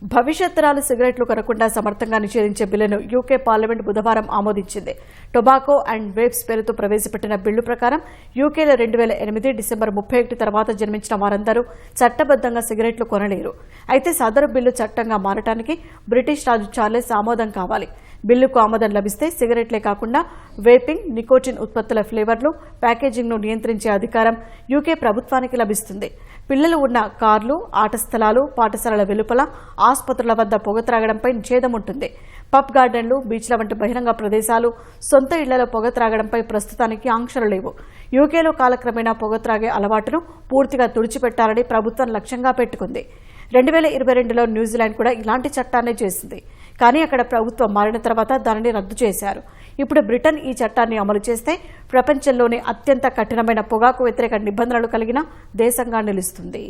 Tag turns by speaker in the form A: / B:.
A: భవిష్యత్ తరాలు సిగరెట్లు కొనకుండా సమర్థంగా నిషేధించే బిల్లును యూకే పార్లమెంట్ బుధవారం ఆమోదించింది. టొబాకో అండ్ వేప్స్ పేరుతో ప్రవేశపెట్టిన బిల్లు ప్రకారం యూకేలో 2008 డిసెంబర్ 31 తర్వాత జన్మించిన వారందరూ చట్టబద్దంగా సిగరెట్లు కొనలేరు. అయితే సదరు బిల్లు చట్టంగా మారటానికి బ్రిటిష్ రాజు చార్లెస్ ఆమోదం కావాలి. బిల్లుకు ఆమోదం లభిస్తే సిగరెట్లే కాకుండా వేపింగ్, నికోటిన్ ఉత్పత్తుల ఫ్లేవర్లు, ప్యాకేజింగ్ను నియంత్రించే అధికారం యూకే ప్రభుత్వానికి లభిస్తుంది. పిల్లలు ఉన్న కార్లు, ఆట స్థలాలు, పాఠశాలల వెలుపల, ఆసుపత్రుల వద్ద పొగ త్రాగడంపై నిషేధం ఉంటుంది. పబ్ గార్డెన్లు, బీచ్ల వంటి బహిరంగ ప్రదేశాలు, సొంత ఇళ్లలో పొగ త్రాగడంపై ప్రస్తుతానికి ఆంక్షలు లేవు. యూకేలో కాలక్రమేణా పొగ త్రాగే అలవాటును పూర్తిగా తుడిచిపెట్టాలని ప్రభుత్వం లక్ష్యంగా పెట్టుకుంది. 2022లో న్యూజిలాండ్ కూడా ఇలాంటి చట్టాన్నే చేసింది. కానీ అక్కడ ప్రభుత్వం మారిన తర్వాత దానిని రద్దు చేశారు. ఇప్పుడు బ్రిటన్ ఈ చట్టాన్ని అమలు చేస్తే ప్రపంచంలోనే అత్యంత కఠినమైన పొగాకు వ్యతిరేక నిబంధనలు కలిగిన దేశంగా నిలుస్తుంది.